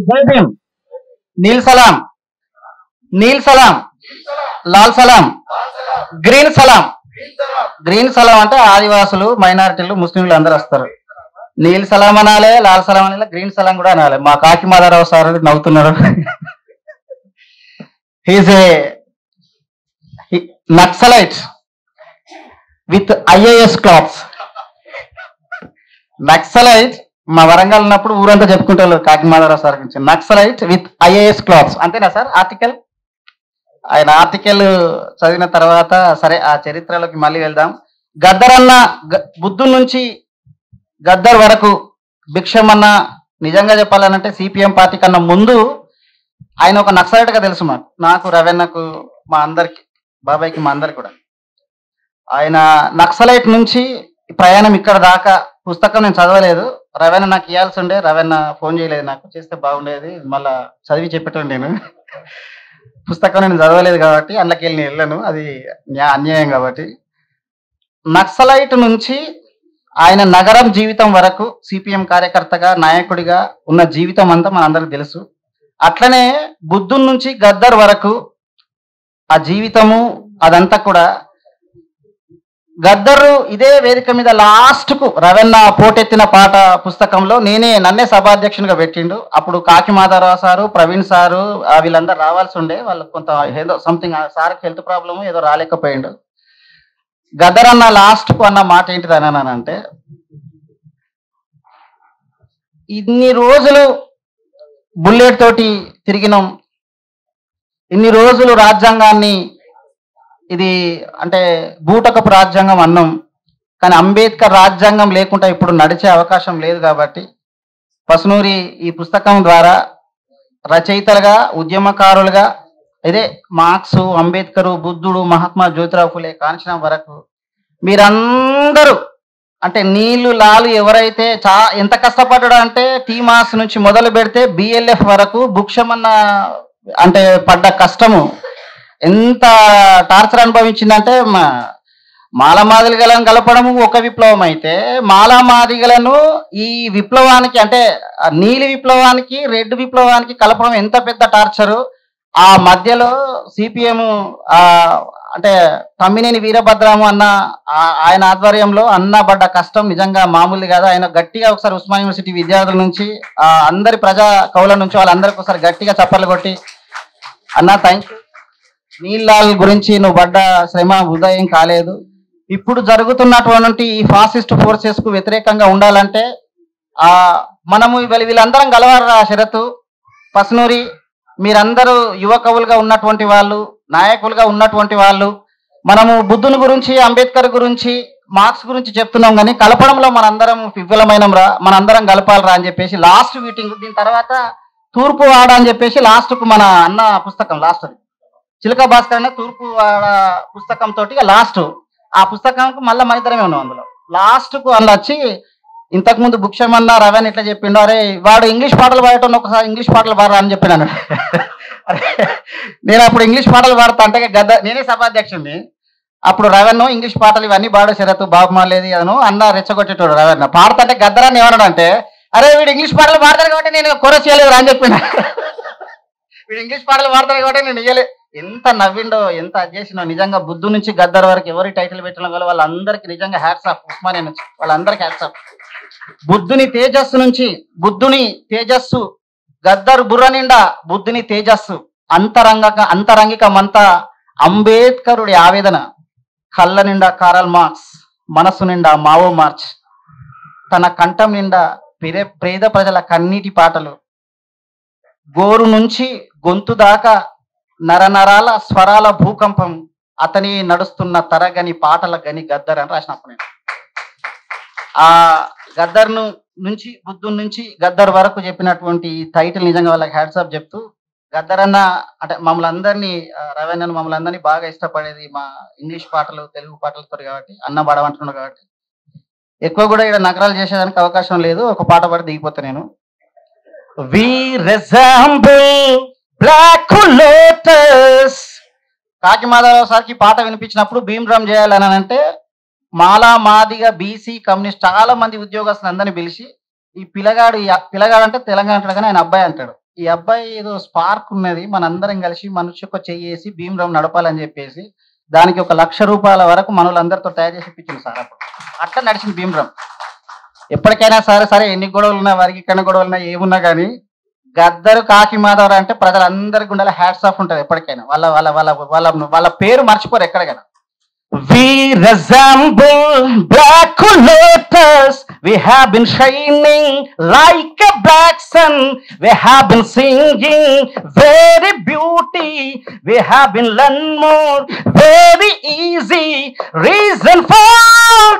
జై భీమ్. నీల్ సలాం, నీల్ సలాం, లాల్ సలాం, గ్రీన్ సలాం. గ్రీన్ సలాం అంటే ఆదివాసులు, మైనారిటీలు, ముస్లింలు అందరూ వస్తారు. నీల్ సలాం అనాలి, లాల్ సలాం అనాలి, గ్రీన్ సలాం కూడా అనాలి. మా కాకి మాధవరావు సార్ నవ్వుతున్నారు. He's a Naxalite with IAS clothes. Naxalite మా వరంగల్ ఉన్నప్పుడు ఊరంతా చెప్పుకుంటారు కాకి మాధవరావు సార్ గురించి. నక్సలైట్ విత్ ఐఏఎస్ క్లాత్స్, అంతేనా సార్ ఆర్టికల్? ఆయన ఆర్టికల్ చదివిన తర్వాత సరే ఆ చరిత్రలోకి మళ్ళీ వెళ్దాం. గద్దర్ అన్న బుద్ధుడి నుంచి గద్దర్ వరకు భిక్షమన్న నిజంగా చెప్పాలనంటే సిపిఎం పార్టీ కన్నా ముందు ఆయన ఒక నక్సలైట్ గా తెలుసు మాకు, నాకు, రవెన్నకు, మా అందరికి, బాబాయ్కి, మా అందరికి కూడా. ఆయన నక్సలైట్ నుంచి ప్రయాణం ఇక్కడ దాకా. పుస్తకం నేను చదవలేదు, రవెన్న నాకు ఇవ్వాల్సి ఉండే, రవెన్న ఫోన్ చేయలేదు, నాకు చేస్తే బాగుండేది, మళ్ళా చదివి చెప్పేటోండి నేను. పుస్తకం నేను చదవలేదు కాబట్టి అందులోకి వెళ్ళి నేను వెళ్ళాను, అది అన్యాయం కాబట్టి. నక్సలైట్ నుంచి ఆయన నగరం జీవితం వరకు సిపిఎం కార్యకర్తగా, నాయకుడిగా ఉన్న జీవితం అంతా మనందరికి తెలుసు. అట్లనే బుద్ధుడి నుంచి గద్దర్ వరకు ఆ జీవితము అదంతా కూడా. గద్దరు ఇదే వేదిక మీద లాస్ట్ కు రవెన్న పోటెత్తిన పాట పుస్తకంలో నన్నే సభాధ్యక్షునిగా పెట్టిండు. అప్పుడు కాకి మాధవరావు సారు, ప్రవీణ్ సారు వీళ్ళందరూ రావాల్సి ఉండే, వాళ్ళకి కొంత ఏదో సంథింగ్ సార్కి హెల్త్ ప్రాబ్లమ్ ఏదో రాలేకపోయిండు. గద్దర్ అన్న లాస్ట్ కు అన్న మాట ఏంటిది అన్నానంటే, ఇన్ని రోజులు బుల్లెట్ తోటి తిరిగినాం, ఇన్ని రోజులు రాజ్యాంగాన్ని ఇది అంటే బూటకపు రాజ్యాంగం అన్నాం, కానీ అంబేద్కర్ రాజ్యాంగం లేకుండా ఇప్పుడు నడిచే అవకాశం లేదు. కాబట్టి పసునూరి ఈ పుస్తకం ద్వారా రచయితలుగా, ఉద్యమకారులుగా, ఇదే మార్క్స్, అంబేద్కరు, బుద్ధుడు, మహాత్మా జ్యోతిరావు ఫులే కాంచనం వరకు మీరందరూ అంటే నీళ్లు లాలు ఎవరైతే ఎంత కష్టపడ్డా అంటే టీమాస్ నుంచి మొదలు పెడితే బిఎల్ఎఫ్ వరకు భుక్షమన్న అంటే పడ్డ కష్టము ఎంత టార్చర్ అనుభవించిందంటే, మాలమాదిగలను కలపడము ఒక విప్లవం అయితే, మాలమాదిగలను ఈ విప్లవానికి అంటే నీలి విప్లవానికి, రెడ్ విప్లవానికి కలపడం ఎంత పెద్ద టార్చరు. ఆ మధ్యలో సిపిఎం అంటే తమ్మినేని వీరభద్రము అన్న ఆయన ఆధ్వర్యంలో అన్నబడ్డ కష్టం నిజంగా మామూలు కాదు. ఆయన గట్టిగా ఒకసారి ఉస్మానియా యూనివర్సిటీ విద్యార్థుల నుంచి అందరి ప్రజా కవుల నుంచి వాళ్ళందరికీ ఒకసారి గట్టిగా చప్పట్లు కొట్టి అన్న థ్యాంక్ యూ. నీళ్ళ గురించి నువ్వు పడ్డ శ్రమ ఉదయం కాలేదు. ఇప్పుడు జరుగుతున్నటువంటి ఈ ఫాసిస్ట్ ఫోర్సెస్ కు వ్యతిరేకంగా ఉండాలంటే మనము వీళ్ళందరం గలవారు. శరత్, పసునూరి, మీరందరూ యువ కవులుగా ఉన్నటువంటి వాళ్ళు, నాయకులుగా ఉన్నటువంటి వాళ్ళు. మనము బుద్ధుని గురించి, అంబేద్కర్ గురించి, మార్క్స్ గురించి చెప్తున్నాం, కానీ కలపడంలో మనందరం విఫలమైనం రా, మనందరం కలపాలరా అని చెప్పేసి లాస్ట్ మీటింగ్. దీని తర్వాత తూర్పు వాడ అని చెప్పేసి లాస్ట్ కు మన అన్న పుస్తకం లాస్ట్ అది చిలక భాస్కర్ అనే తూర్పు వాడ పుస్తకం తోటి లాస్ట్ ఆ పుస్తకానికి మళ్ళీ మన ఇద్దరమే ఉన్నాం. అందులో లాస్ట్ కు అందులో వచ్చి ఇంతకుముందు భుక్షమన్న రవెన్ ఇట్లా చెప్పిండు, అరే వాడు ఇంగ్లీష్ పాటలు పాడటం ఒకసారి ఇంగ్లీష్ పాటలు పాడరా అని చెప్పినాను. నేను అప్పుడు ఇంగ్లీష్ పాటలు పాడతా అంటే నేనే సభాధ్యక్షుడిని. అప్పుడు రవెన్ ఇంగ్లీష్ పాటలు ఇవన్నీ పాడు శరత్ బాబు మాలేదు అను అన్న రెచ్చగొట్టేటోడు. రవెన్ పాడతా అంటే గద్దరాన్ని ఏమన్నాడు అంటే, అరే వీడు ఇంగ్లీష్ పాటలు పాడతాడు కాబట్టి నేను కొరస్ చేయలేదు అని చెప్పిన. వీడు ఇంగ్లీష్ పాటలు పాడతాడు కాబట్టి నేను ఇయ్యలే. ఎంత నవ్విండో, ఎంత అది చేసినో. నిజంగా బుద్ధు నుంచి గద్దర్ వరకు ఎవరి టైటిల్ పెట్టడం వల్ల వాళ్ళందరికీ నిజంగా హ్యాట్స్ ఆఫ్. ఉస్మానియా నుంచి వాళ్ళందరికీ హ్యాట్స్ ఆఫ్. బుద్ధుని తేజస్సు నుంచి, బుద్ధుని తేజస్సు, గద్దర్ బుర్ర నిండా బుద్ధుని తేజస్సు, అంతరంగికమంతా అంబేద్కరుడి ఆవేదన, కళ్ళ నిండా కారల్ మార్క్స్, మనస్సు నిండా మావో మార్చ్, తన కంఠం నిండా పేద ప్రజల కన్నీటి పాటలు, గోరు నుంచి గొంతు దాకా నరనరాల స్వరాల భూకంపం, అతని నడుస్తున్న తరగని పాటల గని గద్దర్ అని రాసినప్పుడు నేను ఆ గద్దర్ నుంచి బుద్ధుని నుంచి గద్దర్ వరకు చెప్పినటువంటి టైటిల్ నిజంగా వాళ్ళకి హ్యాట్స్ ఆఫ్ చెప్తూ, గద్దర్ అన్న అంటే మమ్మల్ని అందరినీ, రవీంద్రన్ మమ్మల్ని అందరినీ బాగా ఇష్టపడేది మా ఇంగ్లీష్ పాటలు, తెలుగు పాటలతో కాబట్టి, అన్న పాడమంటున్నాడు కాబట్టి. ఎక్కువ కూడా ఇక్కడ నగరాలు చేసేదానికి అవకాశం లేదు, ఒక పాట పాడి దిగిపోతా నేను. We resemble black lotus. కాకి మాధవరావు సార్కి పాట వినిపించినప్పుడు భీమరామ్ చేయాలని అంటే మాలా మాదిగా బీసీ కమ్యూనిస్ట్ చాలా మంది ఉద్యోగస్తులు అందరినీ పిలిచి, ఈ పిల్లగాడు అంటే తెలంగాణ అంటాడు కానీ ఆయన అబ్బాయి అంటాడు, ఈ అబ్బాయి ఏదో స్పార్క్ ఉన్నది, మనందరం కలిసి మనిషికి చెయ్యేసి భీమరావు నడపాలని చెప్పేసి దానికి ఒక 1,00,000 రూపాయల వరకు మనలందరితో తయారు చేసి ఇప్పించింది సార్. అప్పుడు అట్లా నడిచింది భీమరావు. ఎప్పటికైనా సరే ఎన్ని గొడవలు ఉన్నా, వారికి ఇక్కడ గొడవలు ఉన్నా, ఏమున్నా కానీ గద్దరు కాకి మాధవరావు అంటే ప్రజలందరికీ ఉండాలి, హ్యాట్స్ ఆఫ్ ఉంటుంది ఎప్పటికైనా. వాళ్ళ వాళ్ళ వాళ్ళ వాళ్ళ వాళ్ళ పేరు మర్చిపోరు ఎక్కడికైనా. We resemble black lotus. We have been shining like a black sun. We have been singing very beauty. We have been learn more very easy. Reason for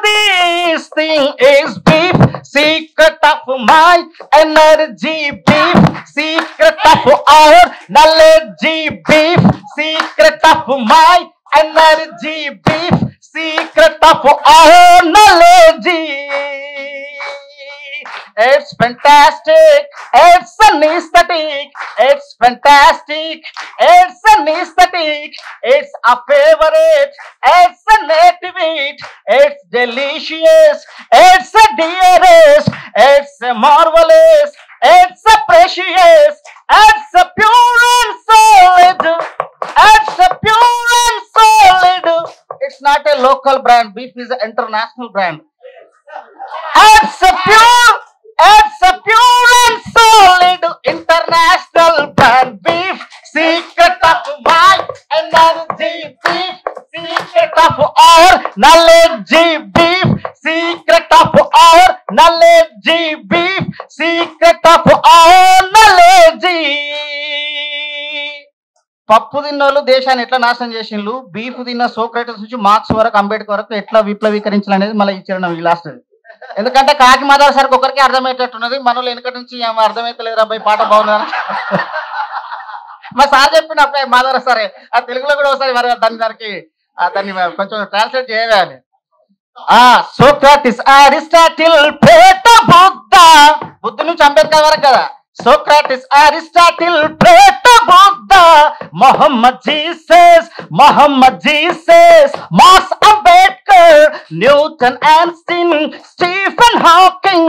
this thing is beef. Secret of my energy beef. Secret of our knowledge beef. Secret of my energy beef. Secret of our knowledge. It's fantastic. It's an aesthetic. It's fantastic. It's an aesthetic. It's a favorite. It's a native eat. It's delicious. It's a dearest. It's a marvelous. It's a precious. It's a pure and solid. It's a pure and solid. It's not a local brand. Beef is an international brand. It's a pure and solid international brand beef. Secret of my energy beef. Secret of our knowledge beef. Secret of our knowledge beef. Secret of our knowledge. పప్పు తిన్నోళ్ళు దేశాన్ని ఎట్లా నాశనం చేసిండ్రు, beef తిన్న Socrates నుంచి marks వరకు, అంబేద్కర్ వరకు ఎట్లా విప్లవీకరించాలనేది మళ్ళీ ఇచ్చారు ఈ లాస్ట్. ఎందుకంటే కాకి మాధవ సార్కి ఒకరికి అర్థమయ్యేటట్టున్నది, మనోళ్ళు వెనకటి నుంచి ఏమో అర్థమైతలేదు అబ్బాయి, పాట బాగుందా మా సార్ చెప్పిన అబ్బాయి మాధవ సరే ఆ తెలుగులో కూడా ఒకసారి మరి దాన్ని కొంచెం ట్రాన్స్లేట్ చేయాలి. సోక్రటిస్, అరిస్టాటిల్, ప్లేటో, బుద్ధ నుంచి అంబేద్కర్ వరకు కదా. Socrates, Aristotle, Plato, Buddha, Muhammad Jesus, Marx, Ambedkar, Newton, Einstein, Stephen Hawking,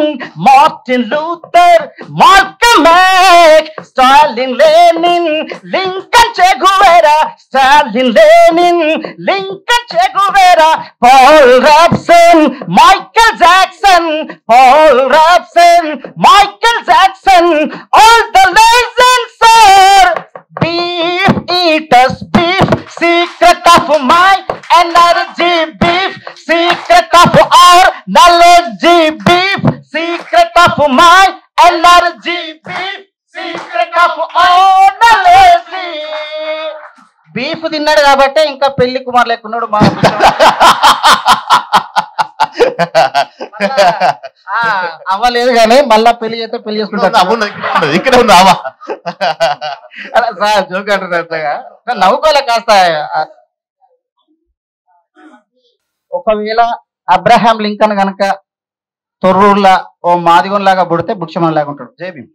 Martin Luther, Malcolm X, Stalin, Lenin, Lincoln, Che Guevara, Stalin, Lenin, Lincoln, Che Guevara, Paul Robeson, Michael Jackson, Paul Robeson, Michael Jackson. All the legends are beef eaters, beef. Secret of my energy beef. Secret of our knowledge beef. Secret of my energy beef. Secret of our knowledge. Beef తిన్నాడు కాబట్టి ఇంకా పెళ్లి కుమార్ లేకున్నాడు మా అవ్వలేదు కానీ మళ్ళా పెళ్లి చేస్తే పెళ్లి చేసుకుంటారు. ఇక్కడ ఉన్నావా సార్ జోక్ అంటున్నట్టుగా నవ్వుకోలే కాస్త. ఒకవేళ అబ్రహాం లింకన్ గనక తొర్రూర్లా ఓ మాదిగోన్ లాగా పుడితే బుక్షమన్ లాగా ఉంటాడు. జై భీమ్.